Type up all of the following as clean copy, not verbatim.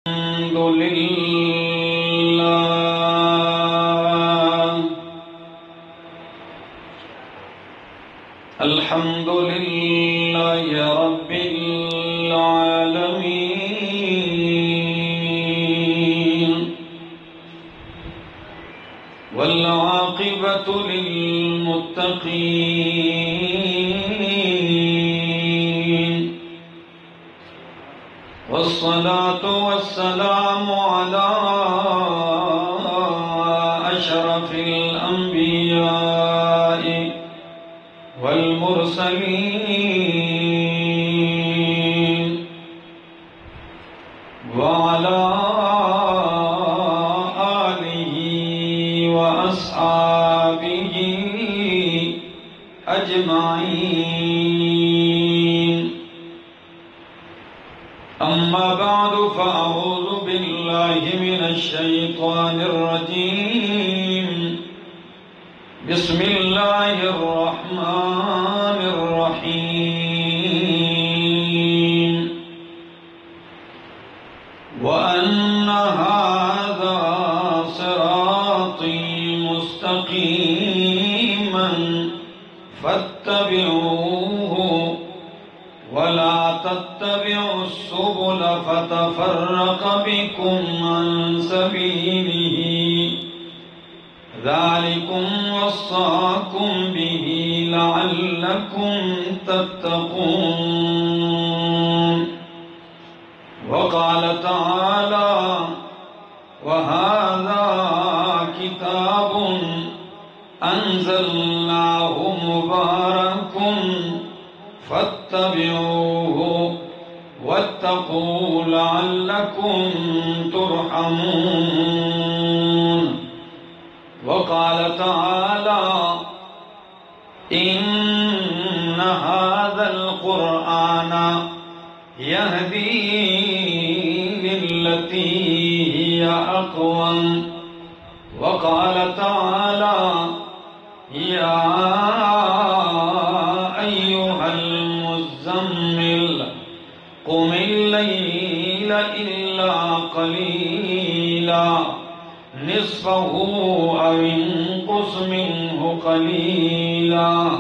الحمد لله الحمد لله رب العالمين والعاقبة للمتقين والصلاة والسلام على أشرف الأنبياء والمرسلين وعلى آله وأصحابه أجمعين أما بعد فأعوذ بالله من الشيطان الرجيم بسم الله الرحمن الرحيم وأن هذا صراطي مستقيما فاتبعوه ولا تتبعوا السبل فتفرق بكم عن سبيله ذلكم وصاكم به لعلكم تتقون وقال تعالى وهذا كتاب أنزلناه مبارك فاتبعوه واتقوا لعلكم ترحمون وقال تعالى إن هذا القرآن يهدي للتي هي أقوم وقال تعالى يا أيها المزمل قم الليل إلا قليلا نصفه أو انقص منه قليلا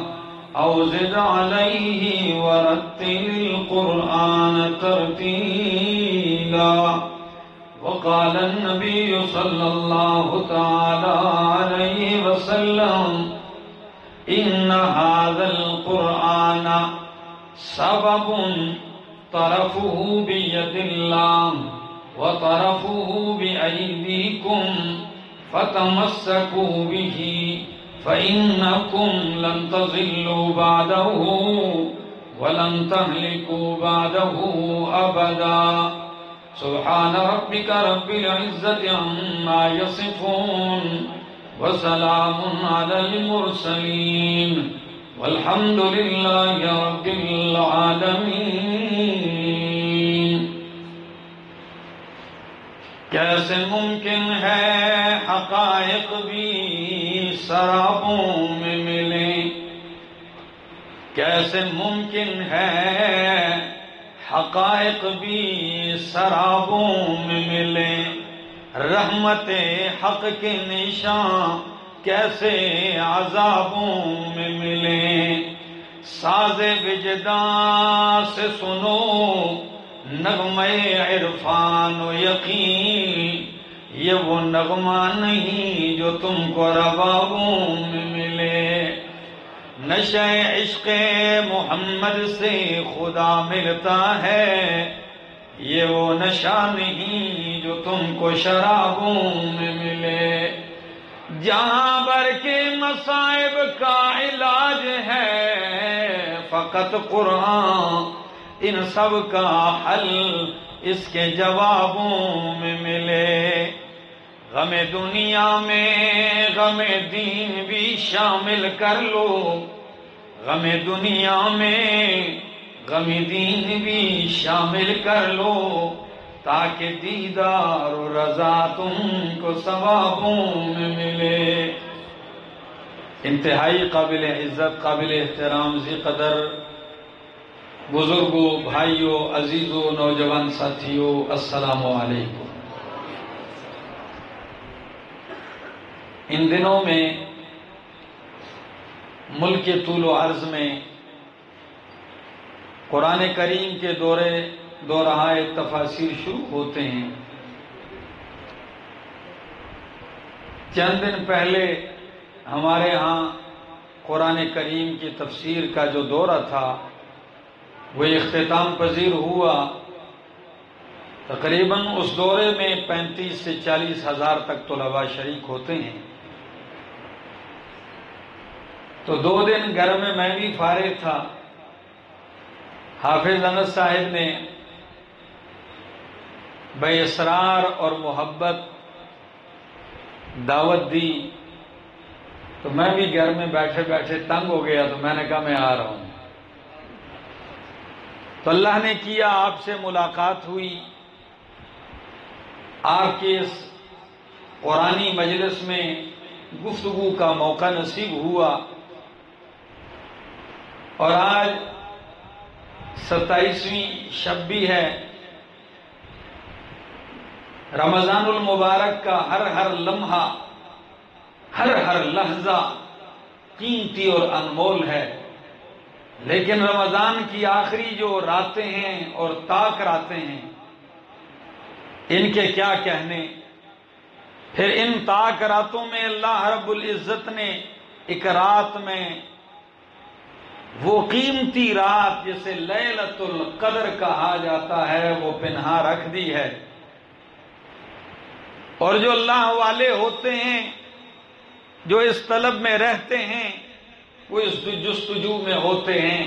أو زد عليه ورتل القرآن ترتيلا وقال النبي صلى الله تعالى عليه وسلم إن هذا القرآن سبب طرفه بيد الله وطرفه بأيديكم فتمسكوا به فإنكم لن تضلوا بعده ولن تهلكوا بعده أبدا سبحان ربك رب العزة عما يصفون وسلام على المرسلين والحمد لله رب العالمين کیسے ممکن ہے حقائق بھی سرابوں میں ملیں کیسے ممکن ہے حقائق بھی سرابوں میں ملیں رحمت حق کے نشان کیسے عذابوں میں ملیں ساز وجدان سے سنو نغمہ عرفان و یقین یہ وہ نغمہ نہیں جو تم کو ربابوں میں ملے نشہ عشق محمد سے خدا ملتا ہے یہ وہ نشہ نہیں جو تم کو شرابوں میں ملے جہاں بر کے مصائب کا علاج ہے فقط قرآن ان سب کا حل اس کے جوابوں میں ملے غم دنیا میں غم دین بھی شامل کر لو غم دنیا میں غم دین بھی شامل کر لو تاکہ دیدار و رضا تم کو ثوابوں میں ملے انتہائی قابل عزت قابل احترام ذی قدر بزرگوں، بھائیوں، عزیزوں، نوجوان ساتھیوں، السلام علیکم۔ ان دنوں میں ملک کے طول و عرض میں قرآن کریم کے دورہائے تفاسیر شروع ہوتے ہیں۔ چند دن پہلے ہمارے ہاں قرآن کریم کی تفسیر کا جو دورہ تھا وہ اختتام پذیر ہوا۔ تقریباً اس دورے میں 35 سے 40 ہزار تک طلباء شریک ہوتے ہیں۔ تو 2 دن گھر میں بھی فارغ تھا۔ حافظ انس صاحب نے بے اصرار اور محبت دعوت دی، تو میں بھی گھر میں بیٹھے بیٹھے تنگ ہو گیا، تو میں نے کہا میں آ رہا ہوں۔ تو اللہ نے کیا، آپ سے ملاقات ہوئی، آپ کی اس قرآنی مجلس میں گفتگو کا موقع نصیب ہوا، اور آج 27ویں شب بھی ہے۔ رمضان المبارک کا ہر لمحہ، ہر لحظہ قیمتی اور انمول ہے، لیکن رمضان کی آخری جو راتیں ہیں اور تاک راتیں ہیں، ان کے کیا کہنے۔ پھر ان تاک راتوں میں اللہ رب العزت نے ایک رات میں وہ قیمتی رات جسے لیلۃ القدر کہا جاتا ہے وہ پنہا رکھ دی ہے، اور جو اللہ والے ہوتے ہیں، جو اس طلب میں رہتے ہیں، وہ اس جستجو میں ہوتے ہیں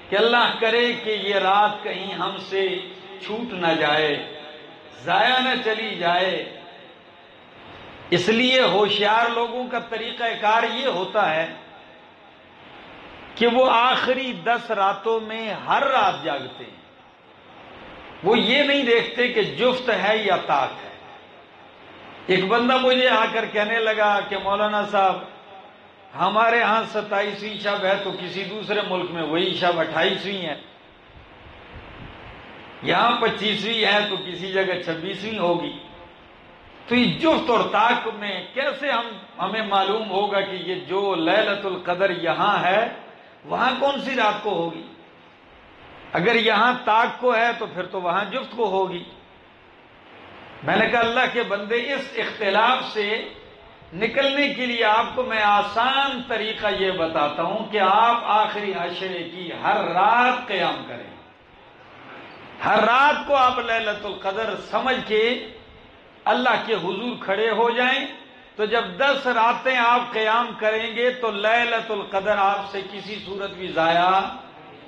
کہ اللہ کرے کہ یہ رات کہیں ہم سے چھوٹ نہ جائے، ضائع نہ چلی جائے۔ اس لیے ہوشیار لوگوں کا طریقہ کار یہ ہوتا ہے کہ وہ آخری 10 راتوں میں ہر رات جاگتے ہیں۔ وہ یہ نہیں دیکھتے کہ جفت ہے یا طاق ہے۔ ایک بندہ مجھے آ کر کہنے لگا کہ مولانا صاحب، ہمارے ہاں 27ویں شب ہے تو کسی دوسرے ملک میں وہی شب 28ویں ہے، یہاں 25ویں ہے تو کسی جگہ 26ویں ہوگی، تو یہ جفت اور طاق میں کیسے ہمیں معلوم ہوگا کہ یہ جو لیلۃ القدر یہاں ہے وہاں کون سی رات کو ہوگی؟ اگر یہاں طاق کو ہے تو پھر تو وہاں جفت کو ہوگی۔ میں نے کہا اللہ کے بندے، اس اختلاف سے نکلنے کے لیے آپ کو میں آسان طریقہ یہ بتاتا ہوں کہ آپ آخری عشرے کی ہر رات قیام کریں، ہر رات کو آپ لیلۃ القدر سمجھ کے اللہ کے حضور کھڑے ہو جائیں، تو جب 10 راتیں آپ قیام کریں گے تو لیلۃ القدر آپ سے کسی صورت بھی ضائع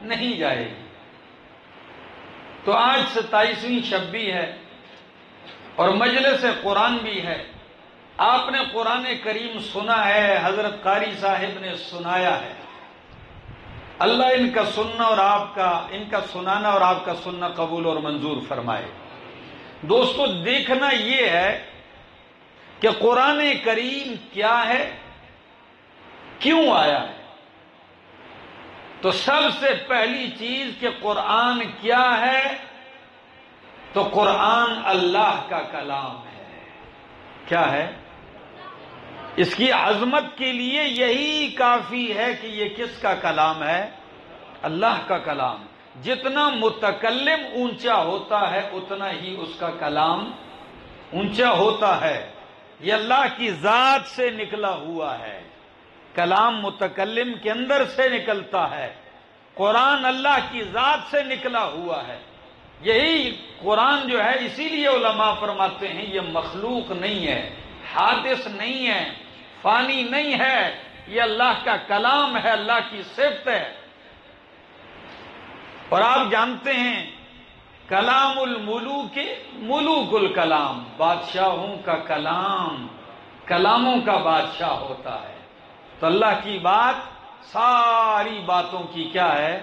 نہیں جائے گی۔ تو آج 27ویں شب بھی ہے اور مجلس قرآن بھی ہے۔ آپ نے قرآن کریم سنا ہے، حضرت قاری صاحب نے سنایا ہے۔ اللہ ان کا سننا اور ان کا سنانا اور آپ کا سننا قبول اور منظور فرمائے۔ دوستو، دیکھنا یہ ہے کہ قرآن کریم کیا ہے، کیوں آیا ہے۔ تو سب سے پہلی چیز کہ قرآن کیا ہے، تو قرآن اللہ کا کلام ہے۔ کیا ہے؟ اس کی عظمت کے لیے یہی کافی ہے کہ یہ کس کا کلام ہے؟ اللہ کا کلام۔ جتنا متکلم اونچا ہوتا ہے اتنا ہی اس کا کلام اونچا ہوتا ہے۔ یہ اللہ کی ذات سے نکلا ہوا ہے۔ کلام متکلم کے اندر سے نکلتا ہے، قرآن اللہ کی ذات سے نکلا ہوا ہے۔ یہی قرآن جو ہے، اسی لیے علماء فرماتے ہیں یہ مخلوق نہیں ہے، حادث نہیں ہے، فانی نہیں ہے، یہ اللہ کا کلام ہے، اللہ کی صفت ہے۔ اور آپ جانتے ہیں کلام الملوک ملوک الکلام، بادشاہوں کا کلام کلاموں کا بادشاہ ہوتا ہے۔ تو اللہ کی بات ساری باتوں کی کیا ہے؟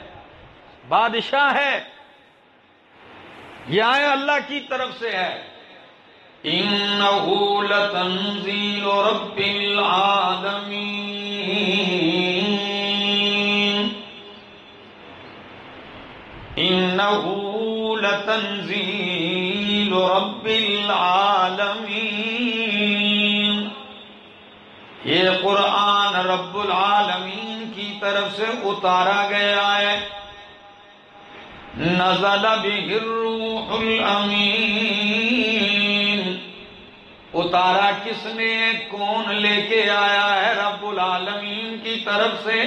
بادشاہ ہے۔ یہ آیا اللہ کی طرف سے ہے۔ إِنَّهُ لَتَنزِيلُ رَبِّ الْعَالَمِينَ۔ وَإِنَّهُ لَتَنزِيلُ رَبِّ الْعَالَمِينَ، یہ قرآن رب العالمین کی طرف سے اتارا گیا ہے۔ نزل بہ الروح الامین، اتارا کس نے، کون لے کے آیا ہے؟ رب العالمین کی طرف سے۔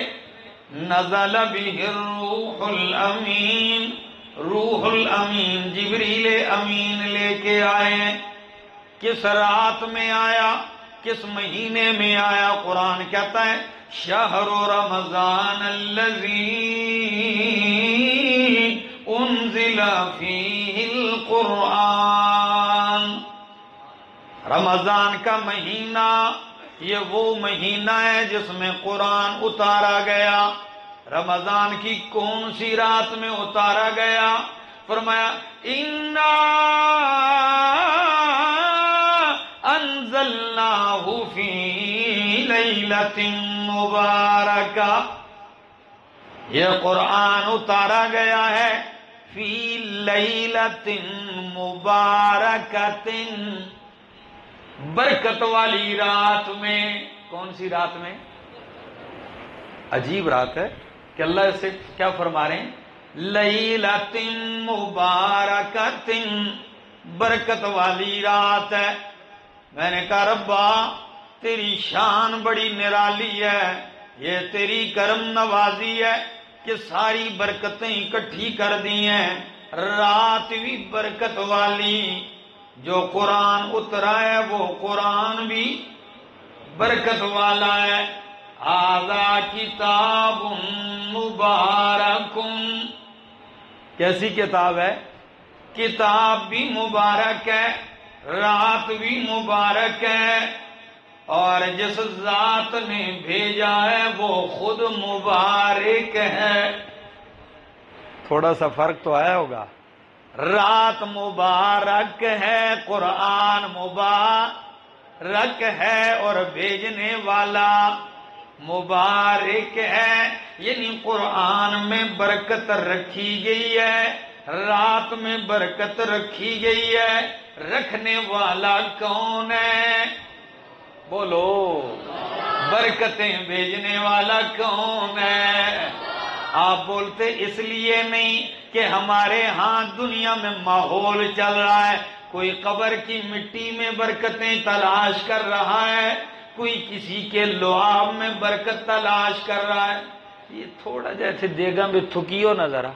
نزل بہ الروح الامین، روح الامین جبریل امین لے کے آئے۔ کس رات میں آیا، کس مہینے میں آیا؟ قرآن کہتا ہے شہر رمضان الذی انزل فیہ القرآن، رمضان کا مہینہ یہ وہ مہینہ ہے جس میں قرآن اتارا گیا۔ رمضان کی کون سی رات میں اتارا گیا؟ فرمایا اِنَّا انزلناہ فی لیلۃ مبارکہ، یہ قرآن اتارا گیا ہے فی لیلۃ مبارکۃ، برکت والی رات میں۔ کون سی رات میں؟ عجیب رات ہے کہ اللہ اسے کیا فرما رہے ہیں؟ لیلۃ مبارکۃ، برکت والی رات ہے۔ میں نے کہا ربا تیری شان بڑی نرالی ہے، یہ تیری کرم نوازی ہے کہ ساری برکتیں اکٹھی کر دی ہیں، رات بھی برکت والی، جو قرآن اترا ہے وہ قرآن بھی برکت والا ہے۔ ھذا کتاب مبارک، کیسی کتاب ہے؟ کتاب بھی مبارک ہے، رات بھی مبارک ہے، اور جس ذات نے بھیجا ہے وہ خود مبارک ہے۔ تھوڑا سا فرق تو آیا ہوگا، رات مبارک ہے، قرآن مبارک ہے، اور بھیجنے والا مبارک ہے، یعنی قرآن میں برکت رکھی گئی ہے، رات میں برکت رکھی گئی ہے۔ رکھنے والا کون ہے؟ بولو، برکتیں بھیجنے والا کون ہے؟ آپ بولتے اس لیے نہیں کہ ہمارے ہاں دنیا میں ماحول چل رہا ہے، کوئی قبر کی مٹی میں برکتیں تلاش کر رہا ہے، کوئی کسی کے لعاب میں برکت تلاش کر رہا ہے۔ یہ تھوڑا جیسے دیگا میں تھکیو نہ ذرا،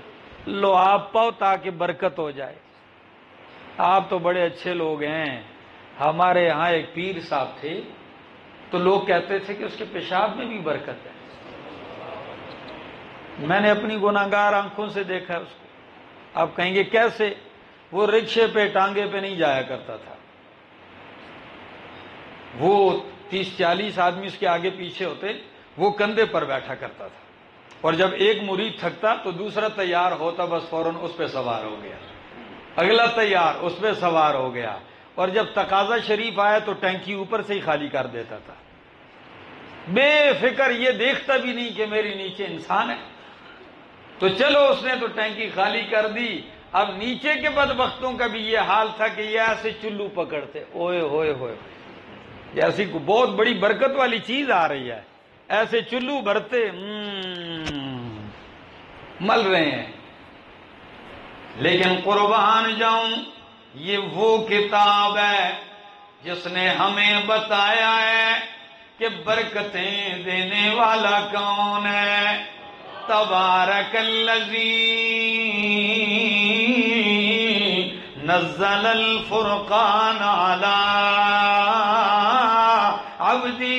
لعاب پاؤ تاکہ برکت ہو جائے۔ آپ تو بڑے اچھے لوگ ہیں، ہمارے یہاں ایک پیر صاحب تھے تو لوگ کہتے تھے کہ اس کے پیشاب میں بھی برکت ہے۔ میں نے اپنی گناہگار آنکھوں سے دیکھا ہے اس کو۔ آپ کہیں گے کیسے؟ وہ رکشے پہ ٹانگے پہ نہیں جایا کرتا تھا، وہ 30-40 آدمی اس کے آگے پیچھے ہوتے، وہ کندھے پر بیٹھا کرتا تھا، اور جب ایک مرید تھکتا تو دوسرا تیار ہوتا، بس فوراً اس پہ سوار ہو گیا، اگلا تیار اس پہ سوار ہو گیا، اور جب تقاضا شریف آیا تو ٹینکی اوپر سے ہی خالی کر دیتا تھا، بے فکر، یہ دیکھتا بھی نہیں کہ میرے نیچے انسان ہے۔ تو چلو اس نے تو ٹینکی خالی کر دی، اب نیچے کے بدبختوں کا بھی یہ حال تھا کہ یہ ایسے چلو پکڑتے، اوئے ہوئے ہوئے، جیسی کو بہت بڑی برکت والی چیز آ رہی ہے، ایسے چلو بھرتے مل رہے ہیں۔ لیکن قربان جاؤں، یہ وہ کتاب ہے جس نے ہمیں بتایا ہے کہ برکتیں دینے والا کون ہے۔ تبارک الذی نزل الفرقان علی عبدہ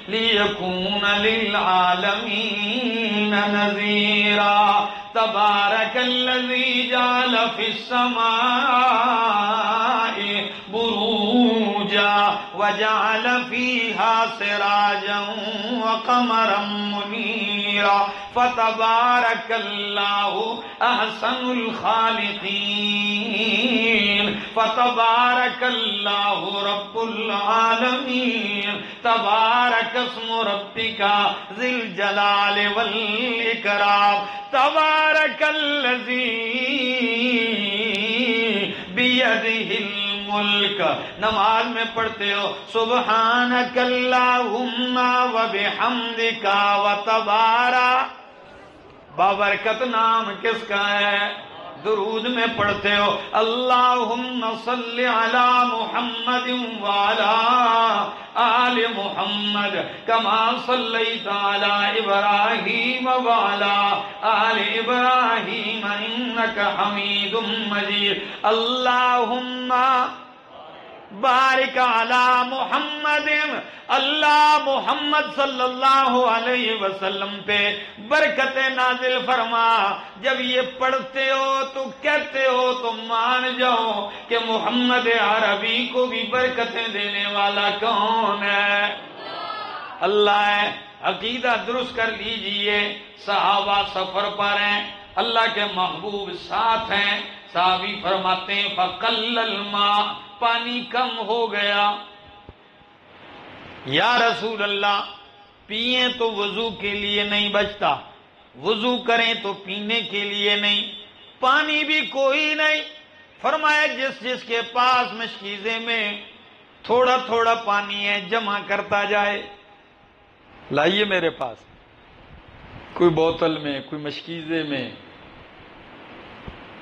لیکون للعالمین نذیرا۔ تبارک الذی جعل فی السماء بروجا وجعل فیہا سراجا وقمرا منیرا فتبارک اللہ احسن الخالقین فتبارک اللہ رب العالمین، تبارک اسم ربک ذی الجلال والاکرام، تبارک الذی بیدہ الملک۔ نماز میں پڑھتے ہو سبحانک اللہم وبحمدک وتبارک، بابرکت نام کس کا ہے؟ درود میں پڑھتے ہو اللہم صلی علی محمد وعلی آل محمد کما صلیت علی ابراہیم وعلی آل ابراہیم انک حمید مجید، اللہم بارک علی محمد، اللہ محمد صلی اللہ علیہ وسلم پہ برکت نازل فرما۔ جب یہ پڑھتے ہو تو کہتے ہو تو مان جاؤ کہ محمد عربی کو بھی برکتیں دینے والا کون ہے؟ اللہ ہے۔ عقیدہ درست کر لیجئے، صحابہ سفر پر ہیں، اللہ کے محبوب ساتھ ہیں، صحابی فرماتے ہیں فَقَلَّ الْمَاء، پانی کم ہو گیا، یا رسول اللہ پئیں تو وضو کے لیے نہیں بچتا، وضو کریں تو پینے کے لیے نہیں، پانی بھی کوئی نہیں۔ فرمایا جس جس کے پاس مشکیزے میں تھوڑا تھوڑا پانی ہے جمع کرتا جائے، لائیے میرے پاس، کوئی بوتل میں کوئی مشکیزے میں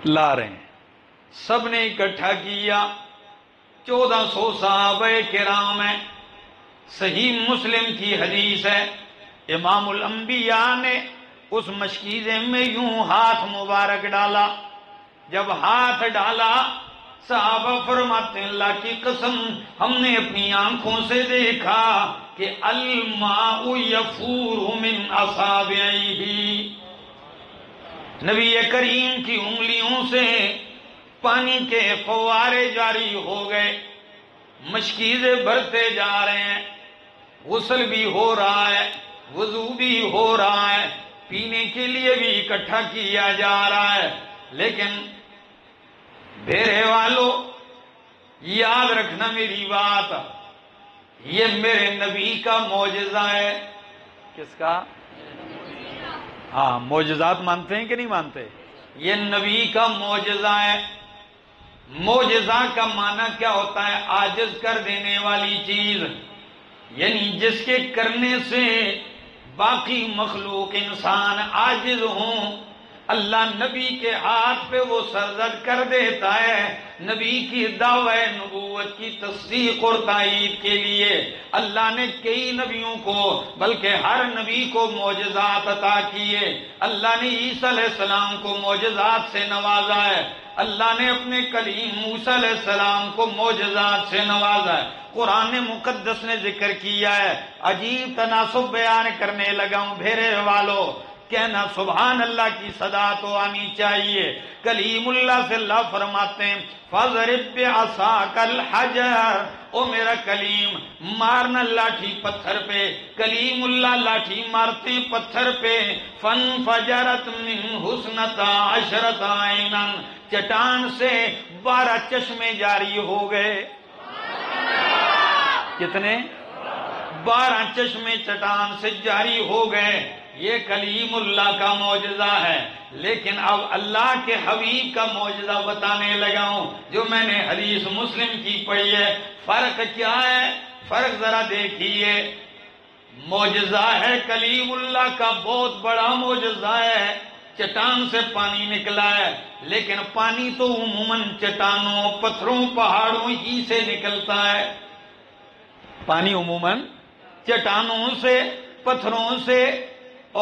لا رہے ہیں، سب نے اکٹھا کیا، 1400 صحابہ کرام ہیں، صحیح مسلم کی حدیث ہے، امام الانبیاء نے اس مشکیزے میں یوں ہاتھ مبارک ڈالا، جب ہاتھ ڈالا صحابہ فرماتے ہیں اللہ کی قسم ہم نے اپنی آنکھوں سے دیکھا کہ الماء یفور من اصابعہ، نبی کریم کی انگلیوں سے پانی کے فوارے جاری ہو گئے، مشکیزیں بھرتے جا رہے ہیں، غسل بھی ہو رہا ہے، وضو بھی ہو رہا ہے، پینے کے لیے بھی اکٹھا کیا جا رہا ہے، لیکن بھیرے والو یاد رکھنا میری بات، یہ میرے نبی کا معجزہ ہے۔ کس کا؟ ہاں، معجزات مانتے ہیں کہ نہیں مانتے؟ یہ نبی کا معجزہ ہے۔ معجزہ کا معنی کیا ہوتا ہے؟ عاجز کر دینے والی چیز، یعنی جس کے کرنے سے باقی مخلوق انسان عاجز ہوں، اللہ نبی کے ہاتھ پہ وہ سرزد کر دیتا ہے۔ نبی کی دعوی نبوت کی تصدیق اور تائید کے لیے اللہ نے کئی نبیوں کو بلکہ ہر نبی کو معجزات عطا کیے۔ اللہ نے عیسیٰ علیہ السلام کو معجزات سے نوازا ہے، اللہ نے اپنے کلیم موسیٰ علیہ السلام کو معجزات سے نوازا ہے۔ قرآن مقدس نے ذکر کیا ہے، عجیب تناسب بیان کرنے لگا ہوں بھیرے والو، کہنا سبحان اللہ کی صدا تو آنی چاہیے۔ کلیم اللہ سے اللہ فرماتے ہیں فَضْرِبْ بِعَصَاكَ الْحَجَرَ، او میرا کلیم مارنا لاٹھی پتھر پہ، کلیم اللہ لاٹھی مارتے پتھر پہ، فَانْفَجَرَتْ مِنْهُ اثْنَتَا عَشْرَةَ عَيْنًا، چٹان سے 12 چشمے جاری ہو گئے۔ کتنے؟ 12 چشمے چٹان سے جاری ہو گئے۔ یہ کلیم اللہ کا معجزہ ہے، لیکن اب اللہ کے حبیب کا معجزہ بتانے لگا ہوں جو میں نے حدیث مسلم کی پڑھی ہے۔ فرق کیا ہے؟ فرق ذرا دیکھیے۔ معجزہ ہے کلیم اللہ کا، بہت بڑا معجزہ ہے، چٹان سے پانی نکلا ہے، لیکن پانی تو عموماً چٹانوں، پتھروں، پہاڑوں ہی سے نکلتا ہے۔ پانی عموماً چٹانوں سے، پتھروں سے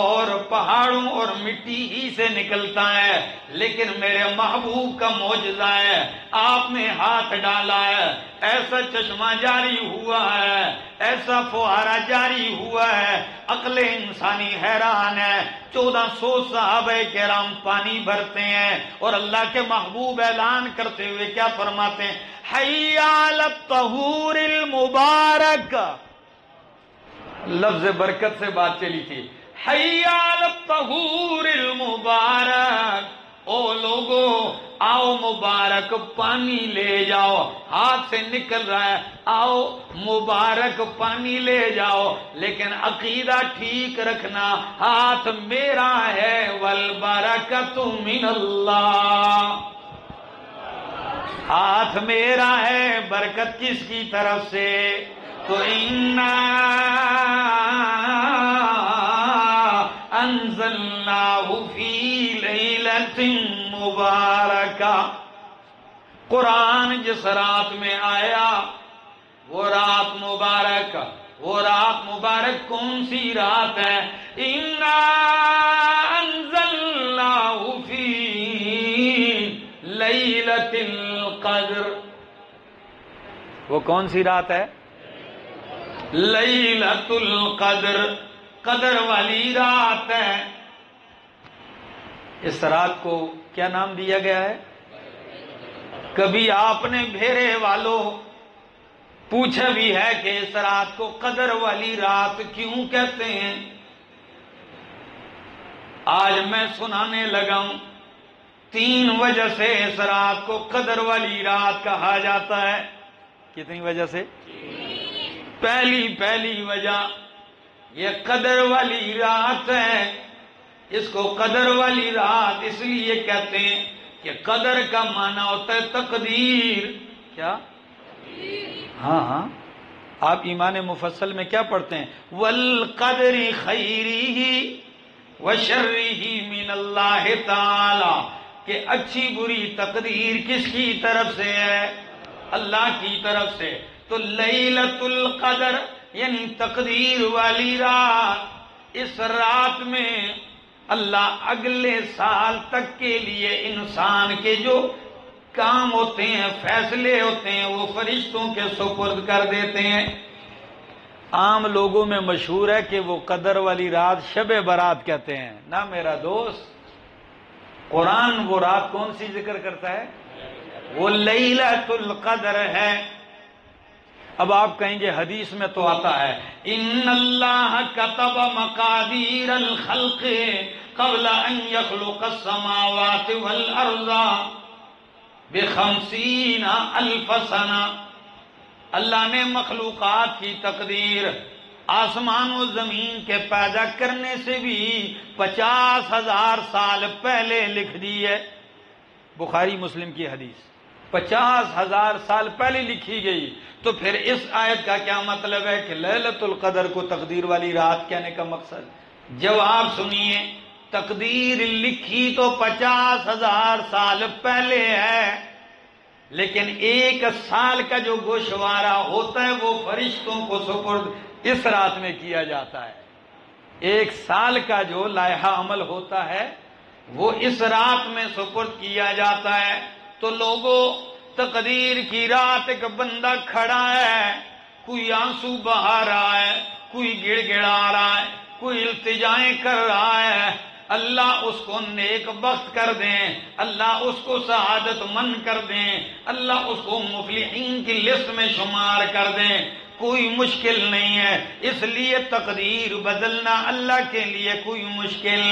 اور پہاڑوں اور مٹی ہی سے نکلتا ہے، لیکن میرے محبوب کا معجزہ ہے آپ نے ہاتھ ڈالا ہے، ایسا چشمہ جاری ہوا ہے، ایسا فوارہ جاری ہوا ہے، عقل انسانی حیران ہے۔ 1400 صحابہ کرام پانی بھرتے ہیں اور اللہ کے محبوب اعلان کرتے ہوئے کیا فرماتے ہیں؟ حی علی الطہور المبارک، لفظ برکت سے بات چلی تھی، حی علی الطہور المبارک، او لوگو آؤ مبارک پانی لے جاؤ، ہاتھ سے نکل رہا ہے، آؤ مبارک پانی لے جاؤ، لیکن عقیدہ ٹھیک رکھنا، ہاتھ میرا ہے، والبرکۃ من اللہ، ہاتھ میرا ہے، برکت کس کی طرف سے؟ تو انا انزلناہ فی لیلۃ مبارکہ، قرآن جس رات میں آیا وہ رات مبارک، وہ رات مبارک کون سی رات ہے؟ انا انزلناہ فی لیلۃ القدر، وہ کون سی رات ہے؟ لیلۃ القدر، قدر والی رات ہے۔ اس رات کو کیا نام دیا گیا ہے؟ کبھی آپ نے بھیرے والوں پوچھا بھی ہے کہ اس رات کو قدر والی رات کیوں کہتے ہیں؟ آج میں سنانے لگا ہوں، 3 وجہ سے اس رات کو قدر والی رات کہا جاتا ہے۔ کتنی وجہ سے؟ پہلی وجہ یہ قدر والی رات ہے، اس کو قدر والی رات اس لیے کہتے ہیں کہ قدر کا معنی ہوتا ہے تقدیر۔ کیا؟ ہاں آپ ایمان مفصل میں کیا پڑھتے ہیں؟ والقدر خیرہ وشرہ من اللہ تعالی، کہ اچھی بری تقدیر کس کی طرف سے ہے؟ اللہ کی طرف سے۔ تو لیلۃ القدر یعنی تقدیر والی رات، اس رات میں اللہ اگلے سال تک کے لیے انسان کے جو کام ہوتے ہیں، فیصلے ہوتے ہیں، وہ فرشتوں کے سپرد کر دیتے ہیں۔ عام لوگوں میں مشہور ہے کہ وہ قدر والی رات شب برات کہتے ہیں، نہ میرا دوست، قرآن وہ رات کون سی ذکر کرتا ہے؟ وہ لیلۃ القدر ہے۔ اب آپ کہیں گے حدیث میں تو آتا ہے ان اللہ کتب مقادیر الخلق قبل ان يخلق السماوات والارض ب50,000 سنہ، اللہ نے مخلوقات کی تقدیر آسمان و زمین کے پیدا کرنے سے بھی 50,000 سال پہلے لکھ دی ہے۔ بخاری مسلم کی حدیث 50,000 سال پہلے لکھی گئی، تو پھر اس آیت کا کیا مطلب ہے کہ لیلۃ القدر کو تقدیر والی رات کہنے کا مقصد؟ جواب سنیے، تقدیر لکھی تو 50,000 سال پہلے ہے، لیکن 1 سال کا جو گوشوارہ ہوتا ہے وہ فرشتوں کو سپرد اس رات میں کیا جاتا ہے۔ 1 سال کا جو لائحہ عمل ہوتا ہے وہ اس رات میں سپرد کیا جاتا ہے۔ تو لوگوں، تقدیر کی رات ایک بندہ کھڑا ہے، کوئی آنسو بہا رہا ہے، کوئی گڑ گڑا رہا ہے، کوئی التجائیں کر رہا ہے، اللہ اس کو نیک بخت کر دیں، اللہ اس کو سعادت مند کر دیں، اللہ اس کو مفلحین کی لسٹ میں شمار کر دیں، کوئی مشکل نہیں ہے۔ اس لیے تقدیر بدلنا اللہ کے لیے کوئی مشکل،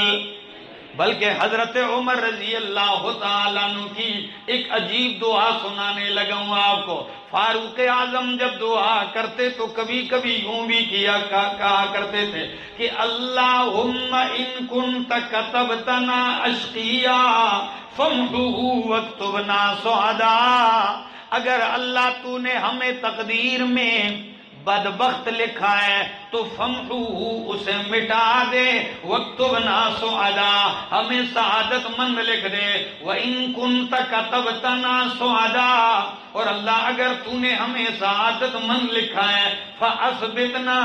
بلکہ حضرت عمر رضی اللہ تعالیٰ عنہ کی ایک عجیب دعا سنانے لگا ہوں آپ کو۔ فاروق اعظم جب دعا کرتے تو کبھی کبھی یوں بھی کہا کرتے تھے کہ اللہم ان کنت کتبتنا اشقیا فامحوہ واکتبنا سعداء، اگر اللہ تو نے ہمیں تقدیر میں بدبخت لکھا ہے تو فمحوہ، اسے مٹا دے، واکتبنا سعداء، ہمیں سعادت مند لکھ دے، وَإِن كُنْتَ كَتَبْتَنَا سُعَدَاء، اور اللہ اگر تو نے ہمیں سعادت مند لکھا ہے فَأَثْبِتْنَا،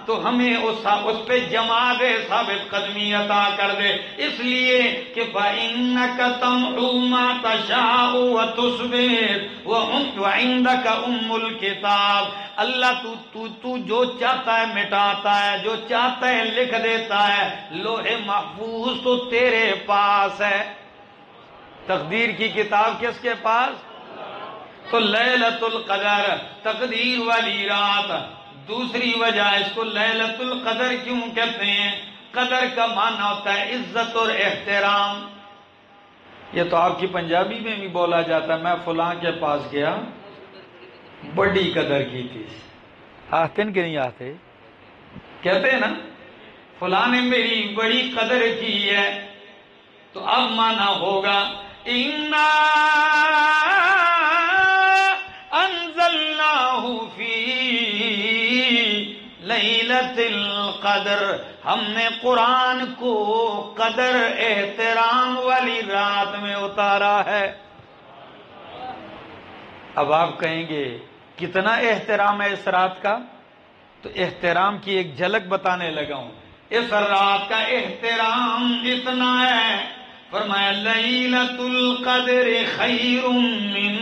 تو ہمیں اس پہ جما دے، ثابت قدمی عطا کر دے، اس لیے کہ فَإِنَّكَ تَمْحُو مَا تَشَاءُ وَتُثْبِتُ وَعِندَكَ أُمُّ الْكِتَابِ، اللہ تو جو چاہتا ہے مٹاتا ہے، جو چاہتا ہے لکھ دیتا ہے، لوح محفوظ تو تیرے پاس ہے۔ تقدیر کی کتاب کس کے پاس؟ تو لیلۃ القدر تقدیر والی رات۔ دوسری وجہ اس کو لیلۃ القدر کیوں کہتے ہیں؟ قدر کا معنی ہوتا ہے عزت اور احترام، یہ تو آپ کی پنجابی میں بھی بولا جاتا ہے، میں فلاں کے پاس گیا، بڑی قدر کی تھی. آتے کہ نہیں آتے؟ کہتے ہیں نا فلاں نے میری بڑی قدر کی ہے. تو اب مانا ہوگا اِنَّا انزلناہ فی لیلۃ القدر، ہم نے قرآن کو قدر احترام والی رات میں اتارا ہے. اب آپ کہیں گے کتنا احترام ہے اس رات کا؟ تو احترام کی ایک جھلک بتانے لگا ہوں. اس رات کا احترام اتنا ہے، فرمایا لیلۃ القدر خیر من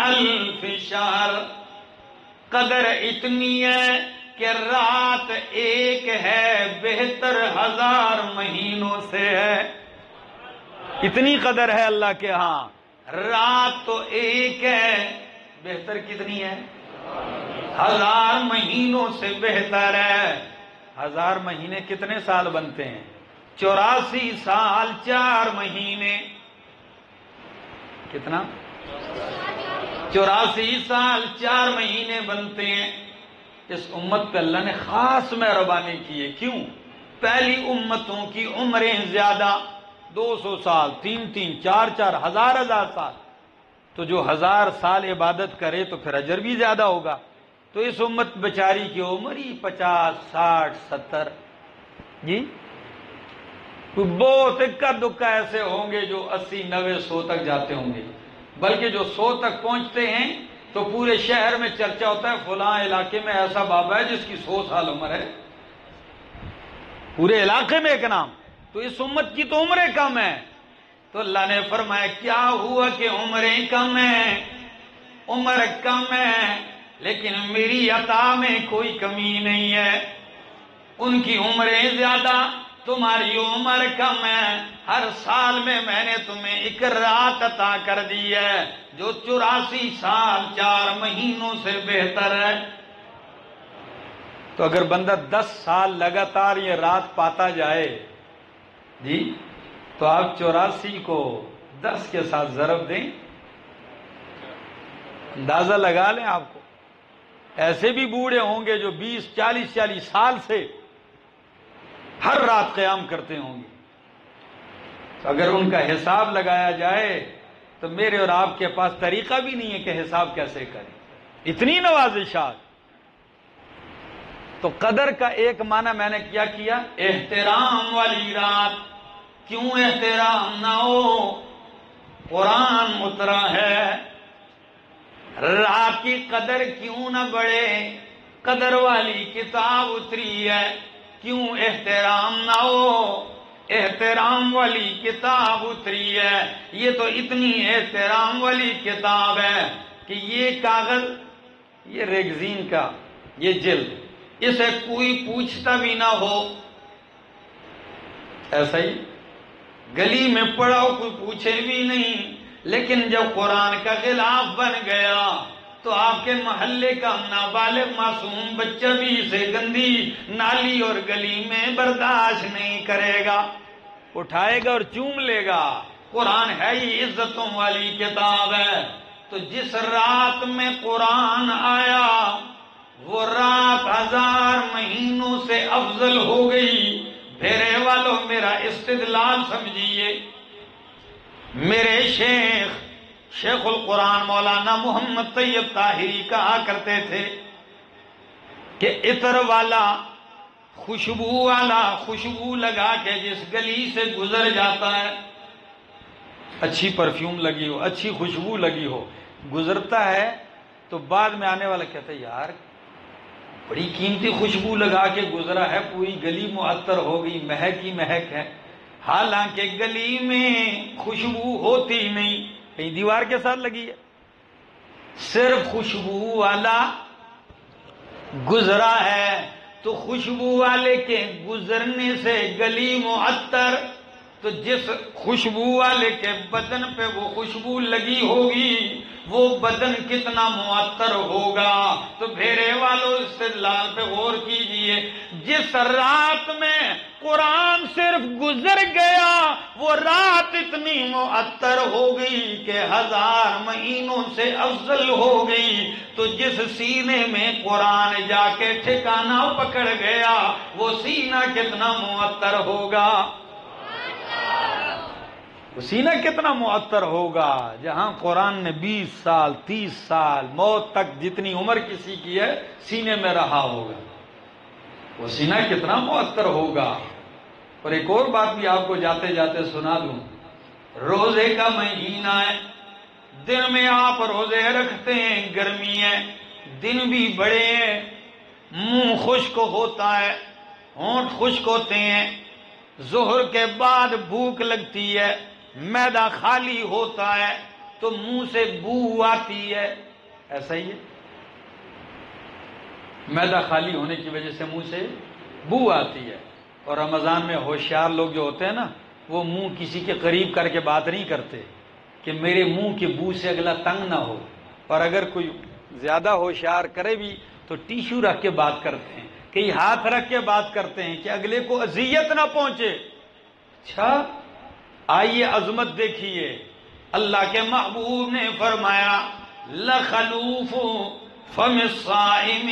الف شہر. قدر اتنی ہے کہ رات ایک ہے، بہتر 1000 مہینوں سے ہے. اتنی قدر ہے اللہ کے ہاں. رات تو ایک ہے، بہتر کتنی ہے؟ 1000 مہینوں سے بہتر ہے. 1000 مہینے کتنے سال بنتے ہیں؟ 84 سال 4 مہینے. کتنا؟ 84 سال 4 مہینے بنتے ہیں. اس امت پہ اللہ نے خاص مہربانی کی ہے. کیوں؟ پہلی امتوں کی عمریں زیادہ، 200 سال، 3 4 1000 سال. تو جو 1000 سال عبادت کرے تو پھر اجر بھی زیادہ ہوگا. تو اس امت بیچاری کی عمر ہی 50 60 70. جی بہت اکا دکا ایسے ہوں گے جو 80 90 100 تک جاتے ہوں گے، بلکہ جو 100 تک پہنچتے ہیں تو پورے شہر میں چرچا ہوتا ہے فلاں علاقے میں ایسا بابا ہے جس کی 100 سال عمر ہے. پورے علاقے میں ایک نام. تو اس امت کی تو عمریں کم ہیں. تو اللہ نے فرمایا کیا ہوا کہ عمریں کم ہیں؟ عمر کم ہے لیکن میری عطا میں کوئی کمی نہیں ہے. ان کی عمریں زیادہ، تمہاری عمر کم ہے. ہر سال میں نے تمہیں ایک رات عطا کر دی ہے جو 84 سال 4 مہینوں سے بہتر ہے. تو اگر بندہ 10 سال لگاتار یہ رات پاتا جائے جی، تو آپ 84 کو 10 کے ساتھ ضرب دیں، اندازہ لگا لیں. آپ کو ایسے بھی بوڑھے ہوں گے جو 20 40 سال سے ہر رات قیام کرتے ہوں گے. تو اگر ان کا حساب لگایا جائے تو میرے اور آپ کے پاس طریقہ بھی نہیں ہے کہ حساب کیسے کریں. اتنی نوازشات. تو قدر کا ایک معنی میں نے کیا احترام والی رات. کیوں احترام نہ ہو؟ قرآن اترا ہے. رات کی قدر کیوں نہ بڑھے؟ قدر والی کتاب اتری ہے. کیوں احترام نہ ہو؟ احترام والی کتاب اتری ہے. یہ تو اتنی احترام والی کتاب ہے کہ یہ کاغذ، یہ ریگزین کا یہ جلد، اسے کوئی پوچھتا بھی نہ ہو. ایسا ہی گلی میں پڑا ہو کوئی پوچھے بھی نہیں. لیکن جب قرآن کا غلاف بن گیا تو آپ کے محلے کا نابالغ معصوم بچہ بھی اسے گندی نالی اور گلی میں برداشت نہیں کرے گا، اٹھائے گا اور چوم لے گا. قرآن ہے ہی عزتوں والی کتاب ہے. تو جس رات میں قرآن آیا وہ رات 1000 مہینوں سے افضل ہو گئی. پھیرے والوں میرا استدلال سمجھیے. میرے شیخ القرآن مولانا محمد طیب طاہری کہا کرتے تھے کہ عطر والا، خوشبو والا، خوشبو لگا کے جس گلی سے گزر جاتا ہے، اچھی پرفیوم لگی ہو، اچھی خوشبو لگی ہو، گزرتا ہے تو بعد میں آنے والا کہتا ہے یار بڑی قیمتی خوشبو لگا کے گزرا ہے، پوری گلی معطر ہو گئی، مہک ہی مہک ہے. حالانکہ گلی میں خوشبو ہوتی نہیں، کہیں دیوار کے ساتھ لگی ہے. صرف خوشبو والا گزرا ہے. تو خوشبو والے کے گزرنے سے گلی معطر تو جس خوشبو والے کے بدن پہ وہ خوشبو لگی ہوگی وہ بدن کتنا معطر ہوگا. تو بھیڑے والوں استدلال پہ غور کیجئے. جس رات میں قرآن صرف گزر گیا وہ رات اتنی معطر ہو گئی کہ 1000 مہینوں سے افضل ہو گئی. تو جس سینے میں قرآن جا کے ٹھکانہ پکڑ گیا وہ سینہ کتنا معطر ہوگا. سینہ کتنا معطر ہوگا. جہاں قرآن نے 20 سال 30 سال موت تک جتنی عمر کسی کی ہے سینے میں رہا ہوگا وہ سینہ کتنا معطر ہوگا. اور ایک اور بات بھی آپ کو جاتے جاتے سنا دوں. روزے کا مہینہ ہے, دن میں آپ روزے رکھتے ہیں, گرمی ہے, دن بھی بڑے ہیں, منہ خشک ہوتا ہے, ہونٹ خشک ہوتے ہیں, ظہر کے بعد بھوک لگتی ہے, معدہ خالی ہوتا ہے تو منہ سے بو آتی ہے. ایسا ہی ہے, معدہ خالی ہونے کی وجہ سے منہ سے بو آتی ہے. اور رمضان میں ہوشیار لوگ جو ہوتے ہیں نا وہ منہ کسی کے قریب کر کے بات نہیں کرتے کہ میرے منہ کی بو سے اگلا تنگ نہ ہو. اور اگر کوئی زیادہ ہوشیار کرے بھی تو ٹیشو رکھ کے بات کرتے ہیں, کئی ہاتھ رکھ کے بات کرتے ہیں کہ اگلے کو اذیت نہ پہنچے. اچھا آئیے عظمت دیکھیے. اللہ کے محبوب نے فرمایا لخلوف فم الصائم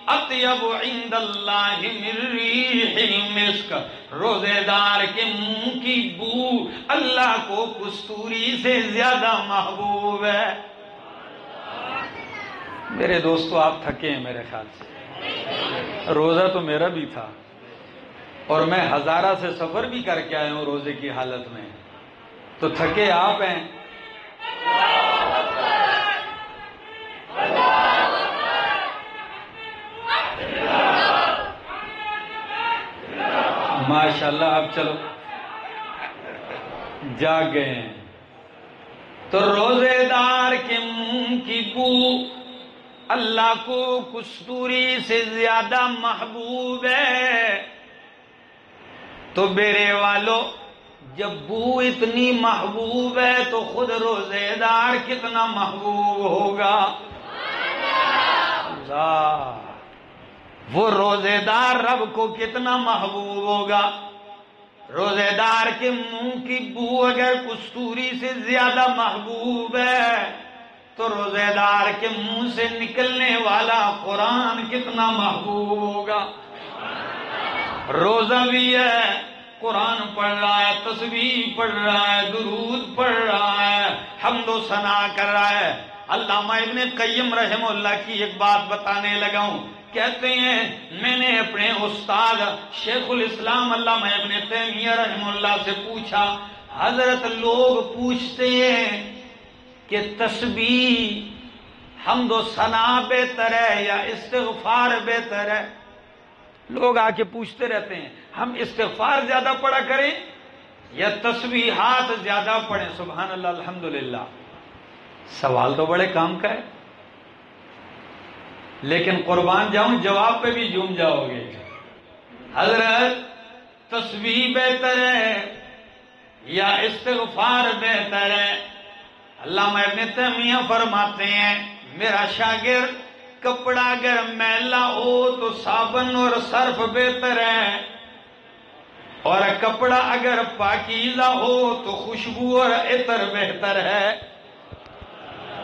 اطیب عند اللہ من ریح المسک. روزے دار کے منہ کی بو اللہ کو کستوری سے زیادہ محبوب ہے. میرے دوستو آپ تھکے ہیں میرے خیال سے. روزہ تو میرا بھی تھا اور میں ہزارہ سے سفر بھی کر کے آیا ہوں روزے کی حالت میں, تو تھکے آپ ہیں. ماشاءاللہ اب چلو جاگ گئے ہیں. تو روزے دار کے منہ کی بو اللہ کو کستوری سے زیادہ محبوب ہے. تو میرے والو جب بو اتنی محبوب ہے تو خود روزے دار کتنا محبوب ہوگا. اللہ, وہ روزے دار رب کو کتنا محبوب ہوگا. روزے دار کے منہ کی بو اگر کستوری سے زیادہ محبوب ہے تو روزے دار کے منہ سے نکلنے والا قرآن کتنا محبوب ہوگا. روزہ بھی ہے, قرآن پڑھ رہا ہے, تسبیح پڑھ رہا ہے, درود پڑھ رہا ہے, حمد و ثنا کر رہا ہے. علامہ ابن قیم رحمہ اللہ کی ایک بات بتانے لگا ہوں. کہتے ہیں میں نے اپنے استاد شیخ الاسلام علامہ ابن تیمیہ رحمہ اللہ سے پوچھا, حضرت لوگ پوچھتے ہیں کہ تسبیح حمد و ثنا بہتر ہے یا استغفار بہتر ہے. لوگ آ کے پوچھتے رہتے ہیں ہم استغفار زیادہ پڑھا کریں یا تسبیحات زیادہ پڑھیں. سبحان اللہ الحمدللہ, سوال تو بڑے کام کا ہے لیکن قربان جاؤں جواب پہ بھی جھوم جاؤ گے. حضرت تسبیح بہتر ہے یا استغفار بہتر ہے؟ علامہ ابن تیمیہ فرماتے ہیں میرا شاگرد کپڑا اگر میلا ہو تو صابن اور صرف بہتر ہے, اور کپڑا اگر پاکیزہ ہو تو خوشبو اور عطر بہتر ہے.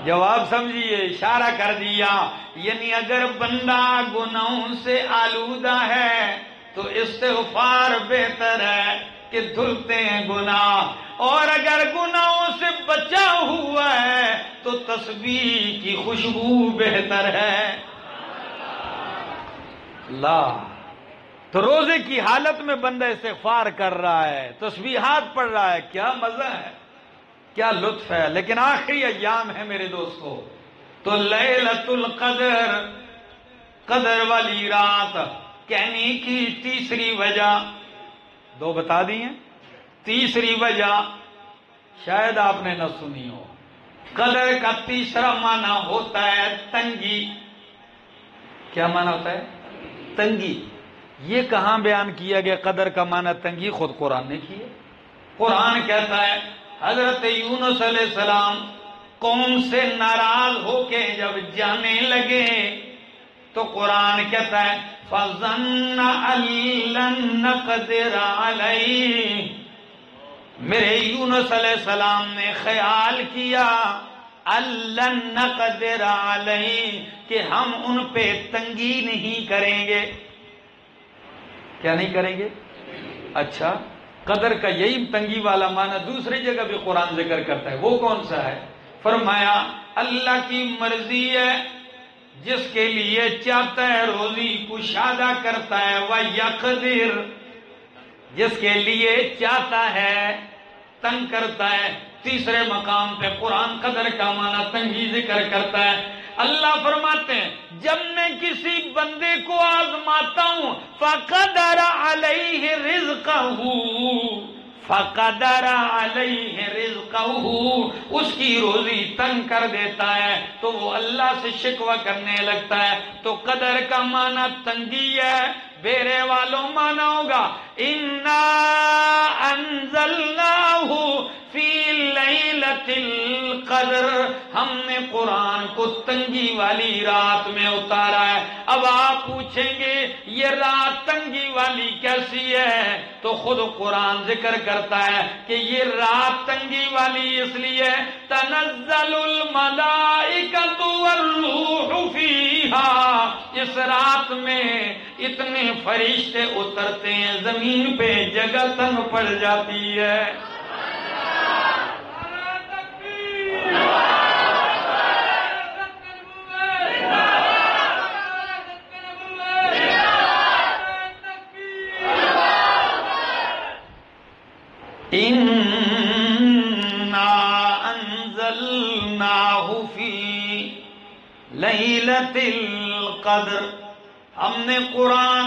جواب سمجھیے, اشارہ کر دیا. یعنی اگر بندہ گناہوں سے آلودہ ہے تو استغفار بہتر ہے کہ دھلتے ہیں گناہ, اور اگر گناہوں سے بچا ہوا ہے تو تسبیح کی خوشبو بہتر ہے. اللہ, تو روزے کی حالت میں بندہ استغفار کر رہا ہے, تسبیحات پڑھ رہا ہے, کیا مزہ ہے, کیا لطف ہے. لیکن آخری ایام ہے میرے دوستو, تو لیلۃ القدر, قدر والی رات کہنے کی تیسری وجہ دو بتا دی ہیں. تیسری وجہ شاید آپ نے نہ سنی ہو. قدر کا تیسرا معنی ہوتا ہے تنگی. کیا معنی ہوتا ہے؟ تنگی. یہ کہاں بیان کیا گیا قدر کا معنی تنگی؟ خود قرآن نے کی ہے. قرآن کہتا ہے حضرت یونس علیہ السلام قوم سے ناراض ہو کے جب جانے لگے تو قرآن کہتا ہے فَظَنَّ أَن لَّن نَّقْدِرَ عَلَيْهِ، میرے یونس علیہ السلام نے خیال کیا أَن لَّن نَّقْدِرَ عَلَيْهِ کہ ہم ان پہ تنگی نہیں کریں گے. کیا نہیں کریں گے؟ اچھا، قدر کا یہی تنگی والا معنی دوسری جگہ بھی قرآن ذکر کرتا ہے. وہ کون سا ہے؟ فرمایا اللہ کی مرضی ہے، جس کے لیے چاہتا ہے روزی کشادہ کرتا ہے، وَيَقْدِرْ جس کے لیے چاہتا ہے تنگ کرتا ہے. تیسرے مقام پہ قرآن قدر کا معنی تنگی ذکر کرتا ہے. اللہ فرماتے ہیں جب میں کسی بندے کو آزماتا ہوں فَقَدَرَ عَلَيْهِ رِزْقَهُ، فَقَدَرَ عَلَيْهِ رِزْقَهُ اس کی روزی تنگ کر دیتا ہے تو وہ اللہ سے شکوہ کرنے لگتا ہے. تو قدر کا معنی تنگی ہے. بیرے والوں معنی ہوگا اِنَّا أَنزَلْنَاهُ فِي لَيْلَةِ الْقَدْرِ، ہم نے قرآن کو تنگی والی رات میں اتارا ہے. اب آپ پوچھیں گے یہ رات تنگی والی کیسی ہے؟ تو خود قرآن ذکر کرتا ہے کہ یہ رات تنگی والی اس لیے تنزل الملائکۃ والروح فیہا، اس رات میں اتنے فرشتے اترتے ہیں زمین پہ جگہ تنگ پڑ جاتی ہے. اِنَّا أَنزَلْنَاهُ فِي لَيْلَةِ الْقَدْرِ، ہم نے قرآن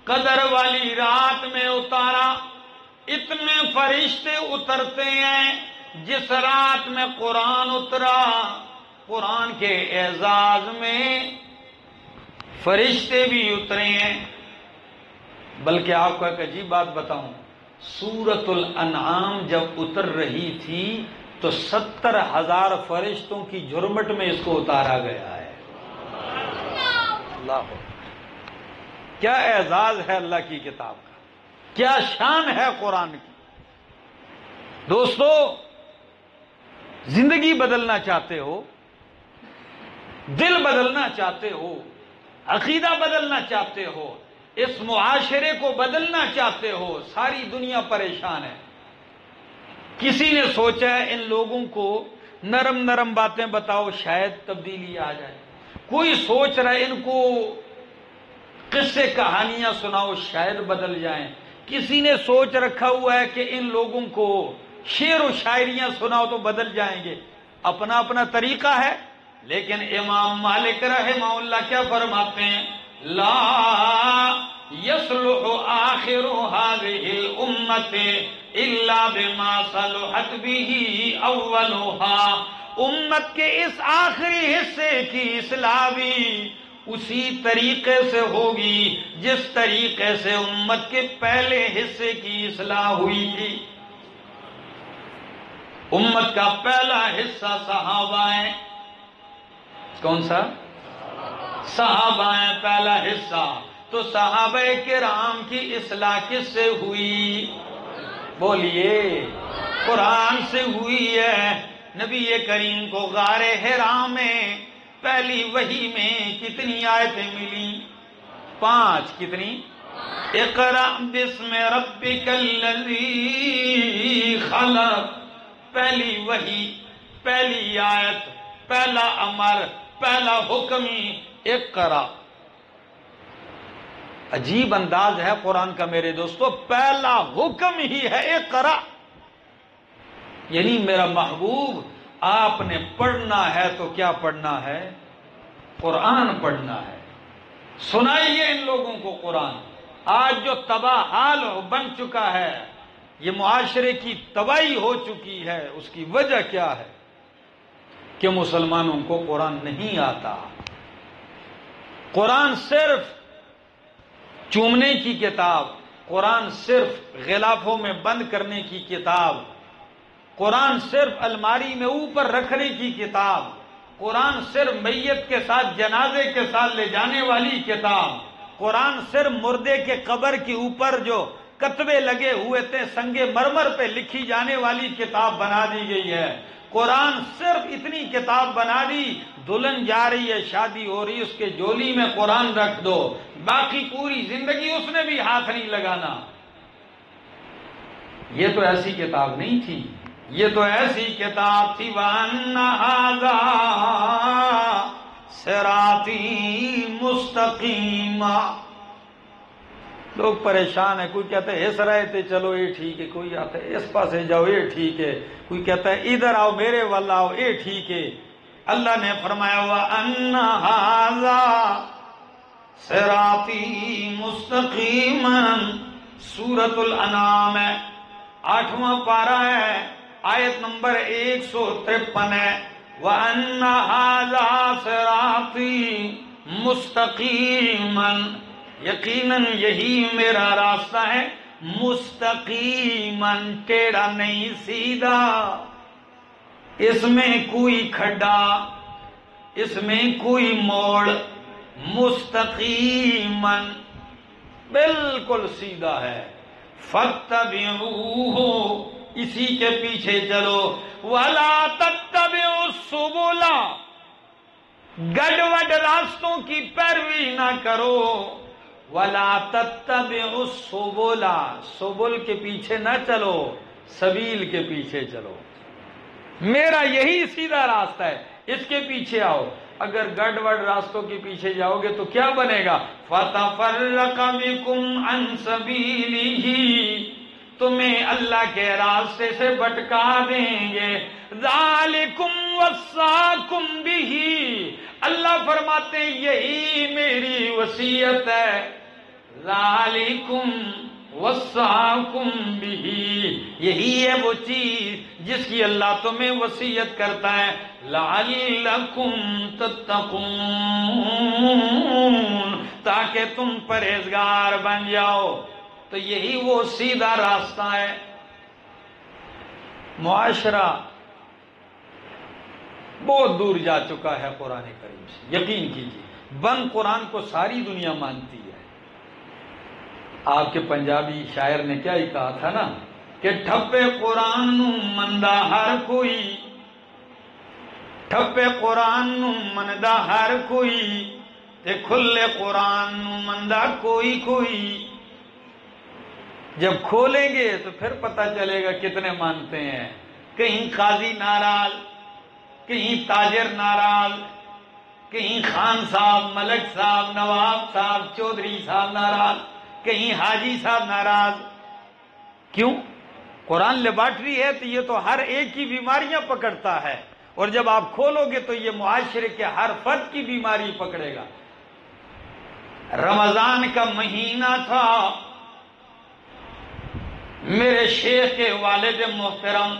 قدر والی رات میں اتارا. اتنے فرشتے اترتے ہیں جس رات میں قرآن اترا. قرآن کے اعزاز میں فرشتے بھی اترے ہیں. بلکہ آپ کو ایک عجیب بات بتاؤں، سورۃ الانعام جب اتر رہی تھی تو 70,000 فرشتوں کی جھرمٹ میں اس کو اتارا گیا ہے. اللہ، کیا اعزاز ہے اللہ کی کتاب کا، کیا شان ہے قرآن کی. دوستو، زندگی بدلنا چاہتے ہو، دل بدلنا چاہتے ہو، عقیدہ بدلنا چاہتے ہو، اس معاشرے کو بدلنا چاہتے ہو. ساری دنیا پریشان ہے. کسی نے سوچا ہے ان لوگوں کو نرم نرم باتیں بتاؤ شاید تبدیلی آ جائے. کوئی سوچ رہا ہے ان کو قصے کہانیاں سناؤ شاید بدل جائیں. کسی نے سوچ رکھا ہوا ہے کہ ان لوگوں کو شعر و شاعریاں سناؤ تو بدل جائیں گے. اپنا اپنا طریقہ ہے. لیکن امام مالک رحمہ اللہ کیا فرماتے ہیں؟ لا يصلح آخر هذه الامة الا بما صلحت به اولها، امت کے اس آخری حصے کی اصلاح بھی اسی طریقے سے ہوگی جس طریقے سے امت کے پہلے حصے کی اصلاح ہوئی تھی. امت کا پہلا حصہ صحابہ ہیں. کون سا؟ صحابہ ہیں پہلا حصہ. تو صحابہ کرام کی اصلاح کس سے ہوئی؟ بولیے، قرآن سے ہوئی ہے. نبی کریم کو غار حرا میں پہلی وحی میں کتنی آیتیں ملی؟ 5. کتنی؟ اقرأ بسم ربک الذی خلق، پہلی وحی، پہلی آیت، پہلا امر، پہلا حکم ہی اقرأ. عجیب انداز ہے قرآن کا میرے دوستو. پہلا حکم ہی ہے اقرأ، یعنی میرا محبوب آپ نے پڑھنا ہے تو کیا پڑھنا ہے؟ قرآن پڑھنا ہے. سنائیے ان لوگوں کو قرآن. آج جو تباہ حال بن چکا ہے، یہ معاشرے کی تباہی ہو چکی ہے، اس کی وجہ کیا ہے؟ کہ مسلمانوں کو قرآن نہیں آتا. قرآن صرف چومنے کی کتاب، قرآن صرف غلافوں میں بند کرنے کی کتاب، قرآن صرف الماری میں اوپر رکھنے کی کتاب، قرآن صرف میت کے ساتھ جنازے کے ساتھ لے جانے والی کتاب، قرآن صرف مردے کے قبر کے اوپر جو کتبے لگے ہوئے تھے سنگ مرمر پہ لکھی جانے والی کتاب بنا دی گئی ہے۔ قرآن صرف اتنی کتاب بنا دی، دلہن جا رہی ہے، شادی ہو رہی ہے، اس کے جولی میں قرآن رکھ دو، باقی پوری زندگی اس نے بھی ہاتھ نہیں لگانا۔ یہ تو ایسی کتاب نہیں تھی، یہ تو ایسی کتاب تھی وَأَنَّ هَذَا صِرَاطِي مُسْتَقِيمًا۔ لوگ پریشان ہیں، کوئی کہتا ہے اس رائے تے چلو یہ ٹھیک ہے، کوئی آتا ہے اس پاسے جاؤ یہ ٹھیک ہے، کوئی کہتا ہے ادھر آؤ میرے والا آؤ یہ ٹھیک ہے۔ اللہ نے فرمایا وَأَنَّ هَذَا صِرَاطِي مُسْتَقِيمًا، سورۃ الانعام ہے، 8واں پارہ ہے، آیت نمبر 153 ہے۔ وَأَنَّ هَذَا صِرَاطِي مُسْتَقِيمًا، یقیناً یہی میرا راستہ ہے، مستقیماً، ٹیڑھا نہیں، سیدھا، اس میں کوئی کھڈا، اس میں کوئی موڑ، مستقیماً، بالکل سیدھا ہے۔ فَاتَّبِعُوهُ، اسی کے پیچھے چلو، وَلَا تَتَّبِعُوا السُّبُلَ، گڑبڑ راستوں کی پیروی نہ کرو، وَلَا تَتَّبِعُوا السُّبُلَ، سبل کے پیچھے نہ چلو، سبیل کے پیچھے چلو، میرا یہی سیدھا راستہ ہے، اس کے پیچھے آؤ۔ اگر گڑبڑ راستوں کے پیچھے جاؤ گے تو کیا بنے گا؟ فَتَفَرَّقَ بِكُمْ عَنْ سَبِيلِهِ، تمہیں اللہ کے راستے سے بھٹکا دیں گے۔ ذَلِكُمْ وَصَّاكُمْ بِهِ، اللہ فرماتے ہیں یہی میری وصیت ہے۔ ذَلِكُمْ وَصَّاكُمْ بِهِ، یہی ہے وہ چیز جس کی اللہ تمہیں وصیت کرتا ہے۔ لَعَلَّكُمْ تَتَّقُونَ، تاکہ تم پرہیزگار بن جاؤ۔ تو یہی وہ سیدھا راستہ ہے۔ معاشرہ بہت دور جا چکا ہے قرآن کریم سے، یقین کیجیے، بند قرآن کو ساری دنیا مانتی ہے۔ آپ کے پنجابی شاعر نے کیا ہی کہا تھا نا کہ ٹھپے قرآن نو مندہ ہر کوئی، ٹھپے قرآن نو مندہ ہر کوئی، تے کھلے قرآن نو مندہ کوئی کوئی۔ جب کھولیں گے تو پھر پتہ چلے گا کتنے مانتے ہیں۔ کہیں قاضی ناراض، کہیں تاجر ناراض، کہیں خان صاحب، ملک صاحب، نواب صاحب، چودھری صاحب ناراض، کہیں حاجی صاحب ناراض۔ کیوں؟ قرآن لیبارٹری ہے تو یہ تو ہر ایک کی بیماریاں پکڑتا ہے، اور جب آپ کھولو گے تو یہ معاشرے کے ہر فرد کی بیماری پکڑے گا۔ رمضان کا مہینہ تھا، میرے شیخ کے والد محترم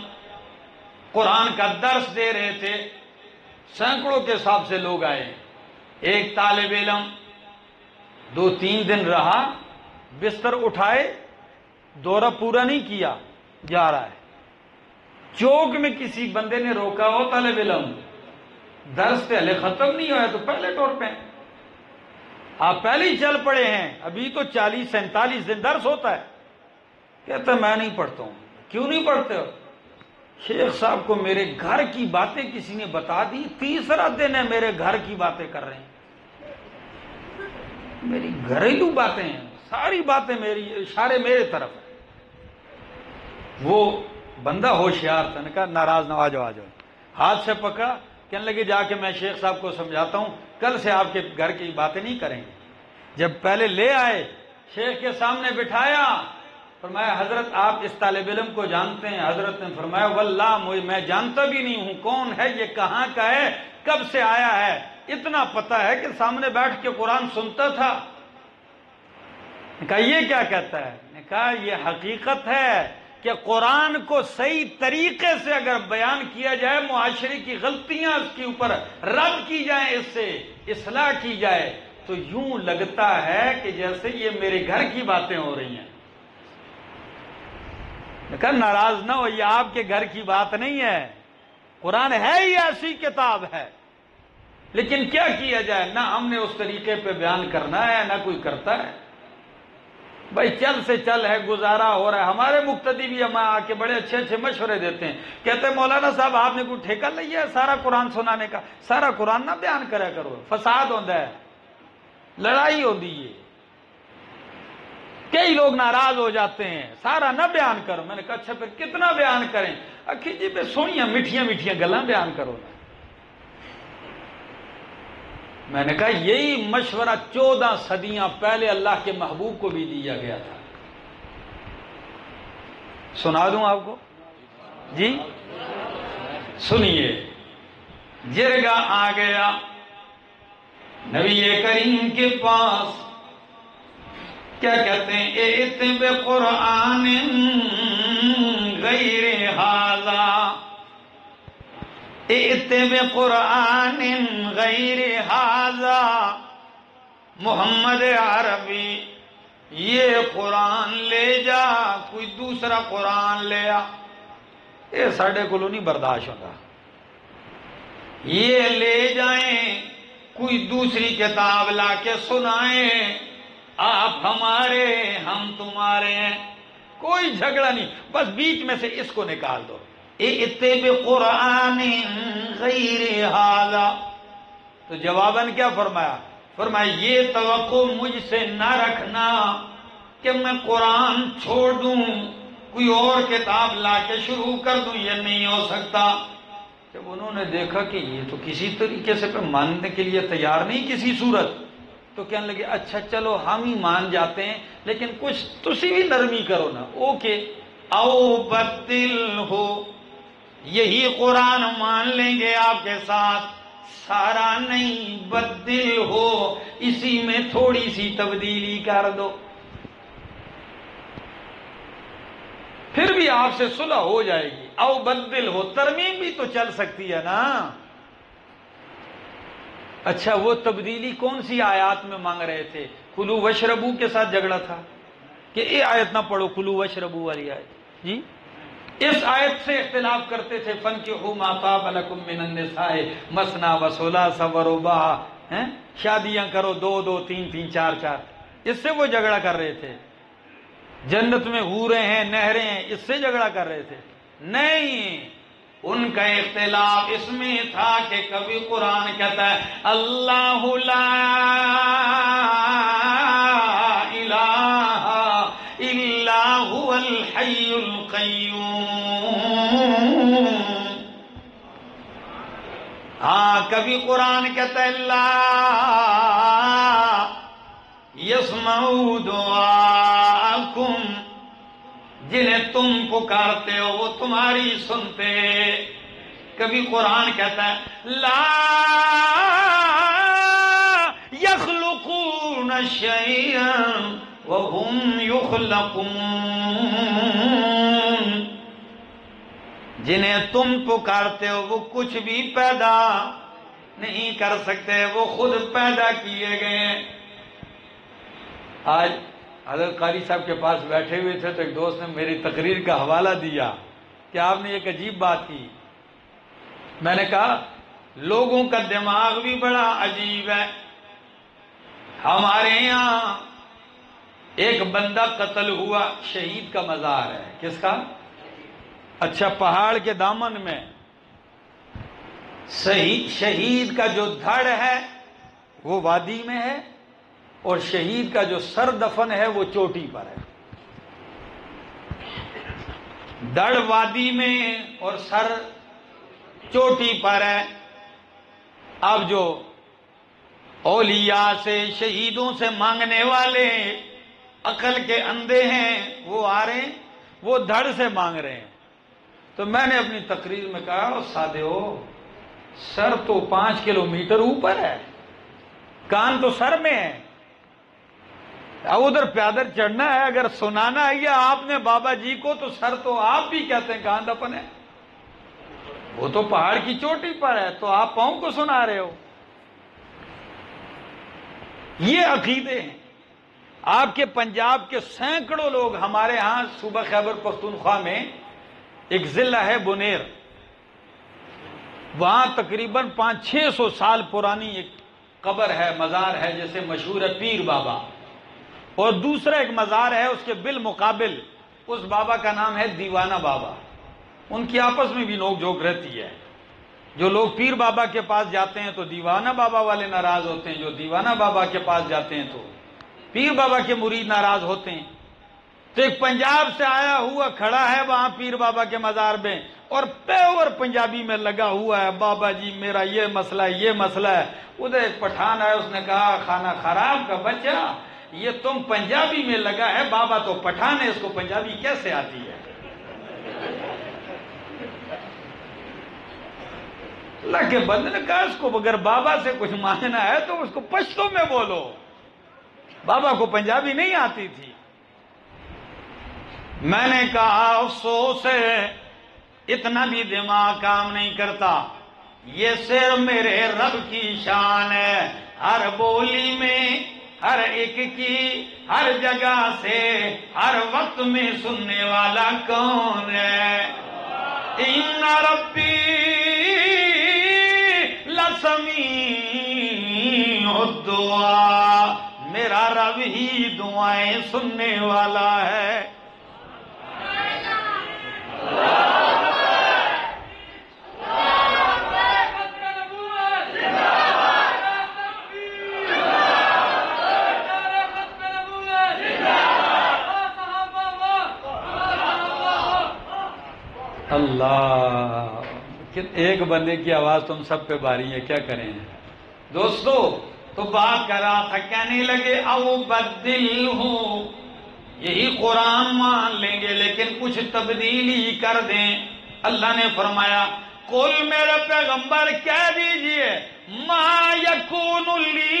قرآن کا درس دے رہے تھے، سینکڑوں کے حساب سے لوگ آئے۔ ایک طالب علم 2-3 دن رہا، بستر اٹھائے، دورہ پورا نہیں کیا، جا رہا ہے۔ چوک میں کسی بندے نے روکا، ہو طالب علم درس تے ہلے ختم نہیں ہوا ہے تو پہلے ٹور پہ آپ پہلے ہی چل پڑے ہیں، ابھی تو 40-47 دن درس ہوتا ہے۔ کہتا میں نہیں پڑھتا ہوں۔ کیوں نہیں پڑھتے ہو؟ شیخ صاحب کو میرے گھر کی باتیں کسی نے بتا دی، 3را دن ہے میرے گھر کی باتیں کر رہے ہیں، میری گھریلو باتیں ہیں، ساری باتیں میری، اشارے میرے طرف ہیں۔ وہ بندہ ہوشیار تھا، نے کہا ناراض نہ، آ جاؤ آ جاؤ، ہاتھ سے پکڑا، کہنے لگے جا کے میں شیخ صاحب کو سمجھاتا ہوں، کل سے آپ کے گھر کی باتیں نہیں کریں گے۔ جب پہلے لے آئے، شیخ کے سامنے بٹھایا، فرمایا حضرت آپ اس طالب علم کو جانتے ہیں؟ حضرت نے فرمایا واللہ میں جانتا بھی نہیں ہوں، کون ہے یہ، کہاں کا ہے، کب سے آیا ہے، اتنا پتا ہے کہ سامنے بیٹھ کے قرآن سنتا تھا۔ نے کہا یہ کیا کہتا ہے؟ نے کہا یہ حقیقت ہے کہ قرآن کو صحیح طریقے سے اگر بیان کیا جائے، معاشرے کی غلطیاں اس کے اوپر رد کی جائیں، اس سے اصلاح کی جائے، تو یوں لگتا ہے کہ جیسے یہ میرے گھر کی باتیں ہو رہی ہیں۔ کہا ناراض نہ ہو، یہ آپ کے گھر کی بات نہیں ہے، قرآن ہے ہی ایسی کتاب ہے، لیکن کیا کیا جائے، نہ ہم نے اس طریقے پہ بیان کرنا ہے نہ کوئی کرتا ہے، بھائی چل سے چل ہے، گزارا ہو رہا ہے۔ ہمارے مقتدی بھی ہمیں آ کے بڑے اچھے اچھے مشورے دیتے ہیں، کہتے ہیں مولانا صاحب آپ نے کوئی ٹھیکہ لیا ہے سارا قرآن سنانے کا؟ سارا قرآن نہ بیان کرا کرو، فساد ہوتا ہے، لڑائی ہوتی ہے، کئی لوگ ناراض ہو جاتے ہیں، سارا نہ بیان کرو۔ میں نے کہا اچھا پھر کتنا بیان کریں؟ اکھی جی پہ سوئیاں میٹھیاں میٹھیاں گلاں بیان کرو نا۔ میں نے کہا یہی مشورہ 14 صدیاں پہلے اللہ کے محبوب کو بھی دیا گیا تھا۔ سنا دوں آپ کو؟ جی سنیے، جرگہ آ گیا نبی کریم کے پاس، کیا کہتے ہیں، ائت بقرآن غیر ھذا، ائت بقرآن غیر ھذا، محمد عربی یہ قرآن لے جا، کوئی دوسرا قرآن لے آ۔ یہ ساڑھے کو نہیں برداشت ہوتا، یہ لے جائیں کوئی دوسری کتاب لا کے سنائیں، آپ ہمارے ہم تمہارے ہیں، کوئی جھگڑا نہیں، بس بیچ میں سے اس کو نکال دو، ائت بقرآن غیر ھذا۔ تو جواباً کیا فرمایا؟ فرمایا یہ توقع مجھ سے نہ رکھنا کہ میں قرآن چھوڑ دوں کوئی اور کتاب لا کے شروع کر دوں، یہ نہیں ہو سکتا۔ جب انہوں نے دیکھا کہ یہ تو کسی طریقے سے پہ ماننے کے لیے تیار نہیں کسی صورت، تو کہنے لگے اچھا چلو ہم ہی مان جاتے ہیں، لیکن کچھ تسی بھی نرمی کرو نا، اوکے، او بدل ہو، یہی قرآن مان لیں گے آپ کے ساتھ، سارا نہیں، بدل ہو، اسی میں تھوڑی سی تبدیلی کر دو، پھر بھی آپ سے صلح ہو جائے گی۔ او بدل ہو، ترمیم بھی تو چل سکتی ہے نا۔ اچھا وہ تبدیلی کون سی آیات میں مانگ رہے تھے؟ کلو وشربو کے ساتھ جھگڑا تھا کہ یہ آیت نہ پڑھو، کلو وشربو والی آیت، جی اس آیت سے اختلاف کرتے تھے، فَانْكِحُوا مَا طَابَ لَكُم مِّنَ النِّسَاءِ مَثْنَىٰ وَثُلَاثَ وَرُبَاعَ، شادیاں کرو 2 2 3 3 4 4، اس سے وہ جھگڑا کر رہے تھے۔ جنت میں حوریں ہیں، نہریں ہیں، اس سے جھگڑا کر رہے تھے؟ نہیں، ان کا اختلاف اس میں تھا کہ کبھی قرآن کہتا ہے اللہ لا الہ الا هو الحی القیوم، ہاں کبھی قرآن کہتا ہے لا یسمع دعاءکم، جنہیں تم پکارتے ہو وہ تمہاری سنتے۔ کبھی قرآن کہتا ہے لا یخلقون شیئا وهم یخلقون، جنہیں تم پکارتے ہو وہ کچھ بھی پیدا نہیں کر سکتے، وہ خود پیدا کیے گئے۔ آج حضرت قاری صاحب کے پاس بیٹھے ہوئے تھے تو ایک دوست نے میری تقریر کا حوالہ دیا کہ آپ نے ایک عجیب بات کی۔ میں نے کہا لوگوں کا دماغ بھی بڑا عجیب ہے، ہمارے یہاں ایک بندہ قتل ہوا، شہید کا مزار ہے، کس کا؟ اچھا پہاڑ کے دامن میں، شہید کا جو دھڑ ہے وہ وادی میں ہے، اور شہید کا جو سر دفن ہے وہ چوٹی پر ہے، دڑ وادی میں اور سر چوٹی پر ہے۔ اب جو اولیاء سے، شہیدوں سے مانگنے والے عقل کے اندھے ہیں وہ آ رہے ہیں، وہ دھڑ سے مانگ رہے ہیں۔ تو میں نے اپنی تقریر میں کہا سادھو، سر تو 5 کلومیٹر اوپر ہے، کان تو سر میں ہے، اب ادھر پیدل چڑھنا ہے، اگر سنانا ہے یا آپ نے بابا جی کو تو سر تو آپ بھی کہتے ہیں کہاں دفن ہے، وہ تو پہاڑ کی چوٹی پر ہے، تو آپ پاؤں کو سنا رہے ہو۔ یہ عقیدے ہیں، آپ کے پنجاب کے سینکڑوں لوگ ہمارے ہاں صوبہ خیبر پختونخوا میں ایک ضلع ہے بنیر، وہاں تقریباً 500-600 سال پرانی ایک قبر ہے، مزار ہے، جیسے مشہور ہے پیر بابا، اور دوسرا ایک مزار ہے اس کے بالمقابل، اس بابا کا نام ہے دیوانہ بابا۔ ان کی آپس میں بھی نوک جھوک رہتی ہے، جو لوگ پیر بابا کے پاس جاتے ہیں تو دیوانہ بابا والے ناراض ہوتے ہیں، جو دیوانہ بابا کے پاس جاتے ہیں تو پیر بابا کے مرید ناراض ہوتے ہیں۔ تو ایک پنجاب سے آیا ہوا کھڑا ہے وہاں پیر بابا کے مزار میں، اور پیور پنجابی میں لگا ہوا ہے، بابا جی میرا یہ مسئلہ ہے، یہ مسئلہ ہے۔ ادھر ایک پٹھان آیا، اس نے کہا خانہ خراب کا بچہ، یہ تم پنجابی میں لگا ہے، بابا تو پٹھان ہے، اس کو پنجابی کیسے آتی ہے؟ اللہ کے بندے نے کہا اس کو اگر بابا سے کچھ مانگنا ہے تو اس کو پشتو میں بولو، بابا کو پنجابی نہیں آتی تھی۔ میں نے کہا افسوس ہے اتنا بھی دماغ کام نہیں کرتا، یہ صرف میرے رب کی شان ہے، ہر بولی میں، ہر ایک کی، ہر جگہ سے، ہر وقت میں سننے والا کون ہے؟ ان ربی لسمیع الدعا، میرا رب ہی دعائیں سننے والا ہے۔ اللہ، ایک بندے کی آواز تم سب پہ باری ہے، کیا کریں؟ دوستو تو بات کر رہا تھا، کہنے لگے او بدل ہوں، یہی قرآن مان لیں گے لیکن کچھ تبدیلی کر دیں۔ اللہ نے فرمایا قل، میرے پیغمبر کہہ دیجئے، ما یکون لی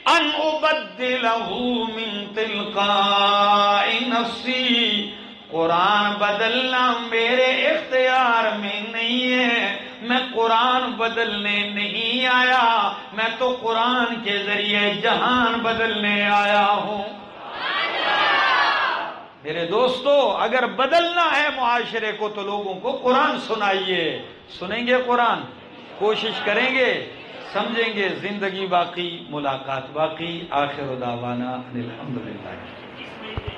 ان ابدلہ من تلقاء نفسی، قرآن بدلنا میرے اختیار میں نہیں ہے، میں قرآن بدلنے نہیں آیا، میں تو قرآن کے ذریعے جہان بدلنے آیا ہوں۔ میرے دوستو اگر بدلنا ہے معاشرے کو تو لوگوں کو قرآن سنائیے، سنیں گے قرآن، کوشش کریں گے، سمجھیں گے، زندگی باقی، ملاقات باقی۔ آخر دعوانا ان الحمدللہ۔